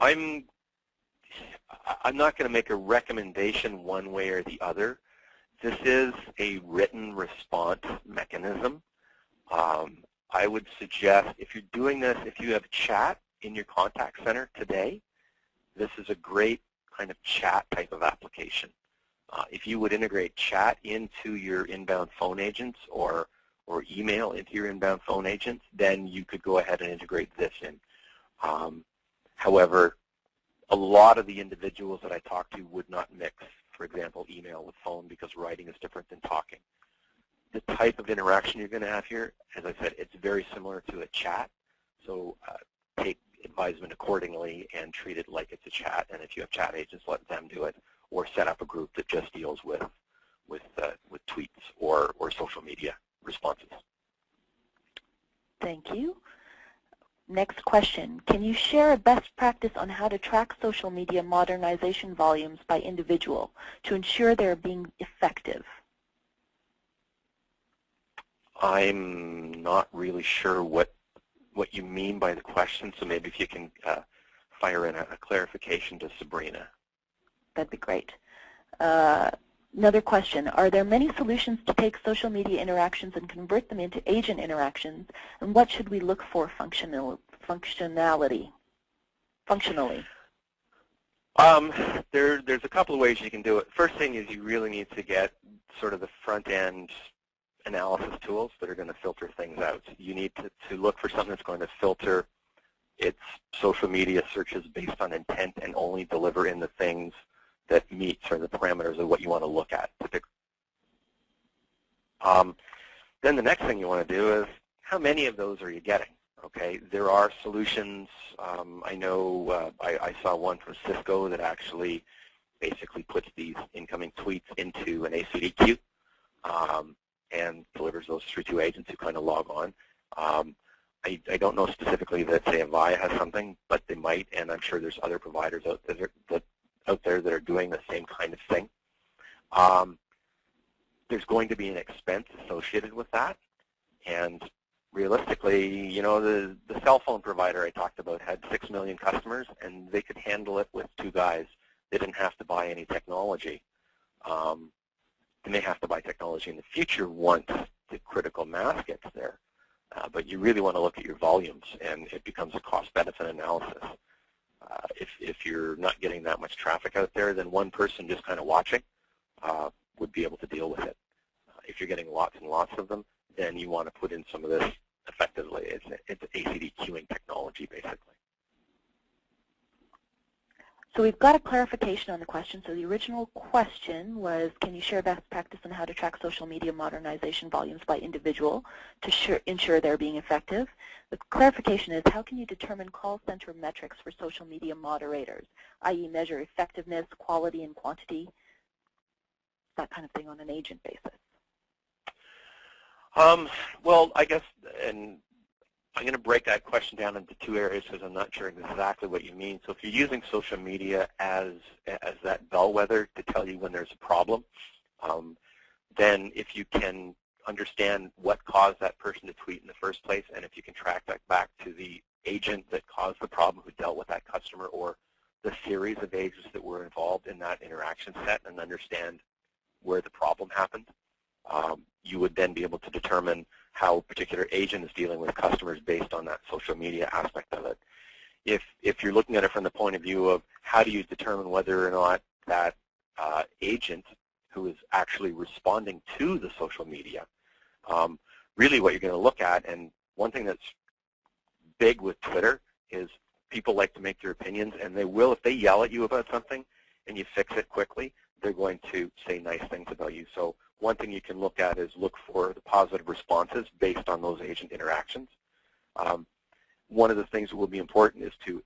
I'm not going to make a recommendation one way or the other. This is a written response mechanism. I would suggest if you're doing this, if you have chat in your contact center today, this is a great kind of chat type of application. If you would integrate chat into your inbound phone agents or email into your inbound phone agents, then you could go ahead and integrate this in. However, a lot of the individuals that I talk to would not mix, for example, email with phone because writing is different than talking. The type of interaction you're going to have here, as I said, it's very similar to a chat. So take advisement accordingly and treat it like it's a chat. And if you have chat agents, let them do it, or set up a group that just deals with tweets or social media responses. Thank you. Next question. Can you share a best practice on how to track social media modernization volumes by individual to ensure they're being effective? I'm not really sure what you mean by the question, so maybe if you can fire in a clarification to Sabrina. That'd be great. Another question. Are there many solutions to take social media interactions and convert them into agent interactions, and what should we look for functionally? There's a couple of ways you can do it. First thing is you really need to get sort of the front-end analysis tools that are going to filter things out. You need to look for something that's going to filter its social media searches based on intent and only deliver in the things that meet sort of the parameters of what you want to look at. Then the next thing you want to do is how many of those are you getting? Okay, there are solutions. I know I saw one from Cisco that actually basically puts these incoming tweets into an ACD queue and delivers those through to agents who kind of log on. I don't know specifically that, say, Avaya has something, but they might, and I'm sure there's other providers out there that are doing the same kind of thing. There's going to be an expense associated with that, and realistically, you know, the cell phone provider I talked about had 6 million customers, and they could handle it with 2 guys. They didn't have to buy any technology. They may have to buy technology in the future once the critical mass gets there, but you really want to look at your volumes, and it becomes a cost-benefit analysis. If you're not getting that much traffic out there, then one person just kind of watching would be able to deal with it. If you're getting lots and lots of them, then you want to put in some of this effectively. It's ACD queuing technology, basically. So we've got a clarification on the question. So the original question was, can you share best practice on how to track social media modernization volumes by individual to ensure they're being effective? The clarification is, how can you determine call center metrics for social media moderators, i.e. measure effectiveness, quality, and quantity, that kind of thing on an agent basis? Well, I guess, and I'm going to break that question down into 2 areas because I'm not sure exactly what you mean. So if you're using social media as that bellwether to tell you when there's a problem, then if you can understand what caused that person to tweet in the first place, and if you can track that back to the agent that caused the problem who dealt with that customer, or the series of agents that were involved in that interaction set, and understand where the problem happened, you would then be able to determine how a particular agent is dealing with customers based on that social media aspect of it. If you're looking at it from the point of view of how do you determine whether or not that agent who is actually responding to the social media, really what you're going to look at, and one thing that's big with Twitter is people like to make their opinions, and they will, if they yell at you about something and you fix it quickly, they're going to say nice things about you. So one thing you can look at is look for the positive responses based on those agent interactions. One of the things that will be important is to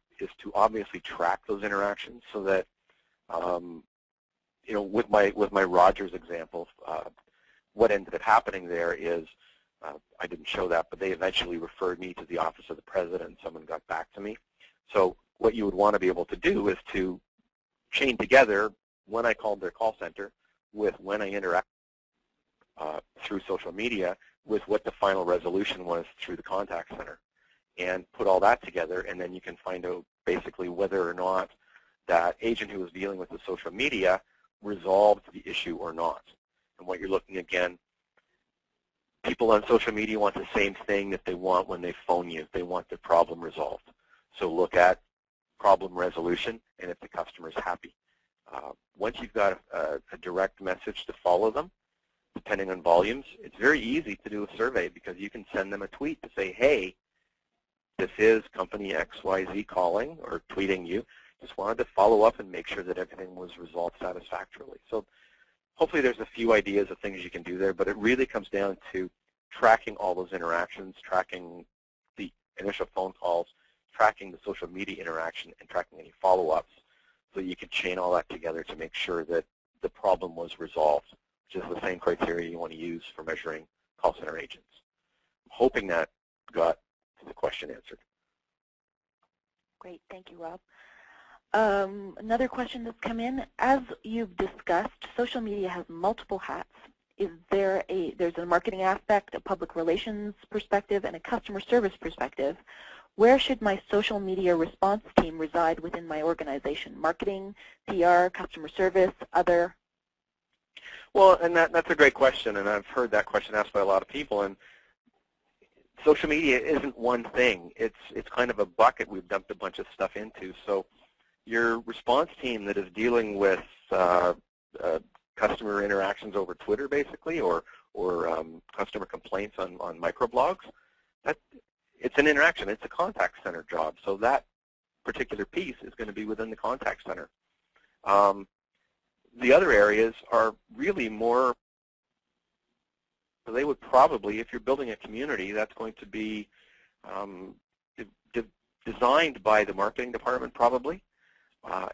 obviously track those interactions so that, you know, with my Rogers example, what ended up happening there is, I didn't show that, but they eventually referred me to the Office of the President, and someone got back to me. So what you would want to be able to do is to chain together when I called their call center with when I interacted through social media with what the final resolution was through the contact center, and put all that together, and then you can find out basically whether or not that agent who was dealing with the social media resolved the issue or not. And what you're looking, again, people on social media want the same thing that they want when they phone you. They want their problem resolved. So look at problem resolution and if the customer is happy. Once you've got a direct message to follow them, depending on volumes, it's very easy to do a survey because you can send them a tweet to say, hey, this is company XYZ calling or tweeting you. Just wanted to follow up and make sure that everything was resolved satisfactorily. So hopefully there's a few ideas of things you can do there, but it really comes down to tracking all those interactions, tracking the initial phone calls, tracking the social media interaction, and tracking any follow-ups so you can chain all that together to make sure that the problem was resolved, which is the same criteria you want to use for measuring call center agents. I'm hoping that got the question answered. Great, thank you, Rob. Another question that's come in, as you've discussed, social media has multiple hats. There's a marketing aspect, a public relations perspective, and a customer service perspective. Where should my social media response team reside within my organization? Marketing, PR, customer service, other? Well, and that's a great question, and I've heard that question asked by a lot of people. And social media isn't one thing. It's kind of a bucket we've dumped a bunch of stuff into. So your response team that is dealing with customer interactions over Twitter, basically, or customer complaints on microblogs, it's an interaction. It's a contact center job. So that particular piece is going to be within the contact center. The other areas are really more, they would probably, if you're building a community, that's going to be designed by the marketing department probably,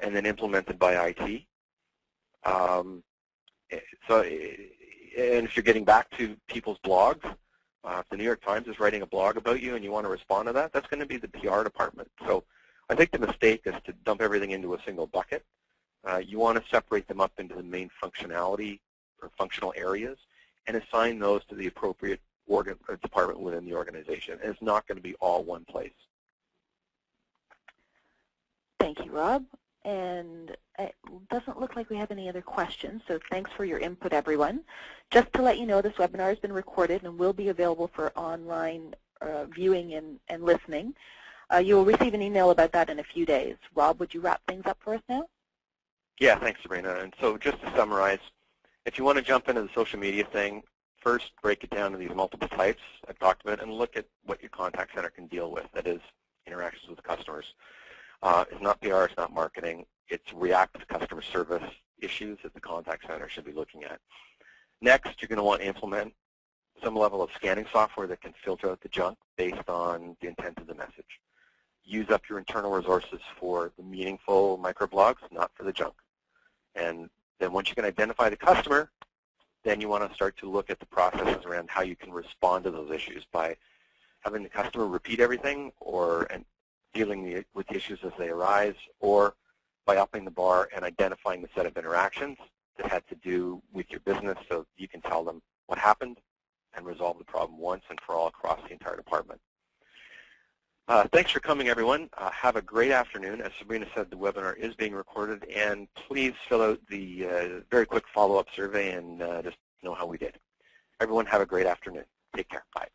and then implemented by IT. And if you're getting back to people's blogs, if the New York Times is writing a blog about you and you want to respond to that, that's going to be the PR department. So I think the mistake is to dump everything into a single bucket. You want to separate them up into the main functionality or functional areas and assign those to the appropriate department within the organization. And it's not going to be all one place. Thank you, Rob. And it doesn't look like we have any other questions, so thanks for your input, everyone. Just to let you know, this webinar has been recorded and will be available for online viewing and listening. You will receive an email about that in a few days. Rob, would you wrap things up for us now? Yeah, thanks, Sabrina. And so just to summarize, if you want to jump into the social media thing, first break it down to these multiple types I've talked about and look at what your contact center can deal with, that is interactions with customers. It's not PR, it's not marketing, it's reactive customer service issues that the contact center should be looking at. Next, you're going to want to implement some level of scanning software that can filter out the junk based on the intent of the message. Use up your internal resources for the meaningful microblogs, not for the junk. And then once you can identify the customer, then you want to start to look at the processes around how you can respond to those issues by having the customer repeat everything and dealing with the issues as they arise, or by upping the bar and identifying the set of interactions that had to do with your business so you can tell them what happened and resolve the problem once and for all across the entire department. Thanks for coming, everyone. Have a great afternoon. As Sabrina said, the webinar is being recorded, and please fill out the very quick follow-up survey and just know how we did. Everyone have a great afternoon. Take care. Bye.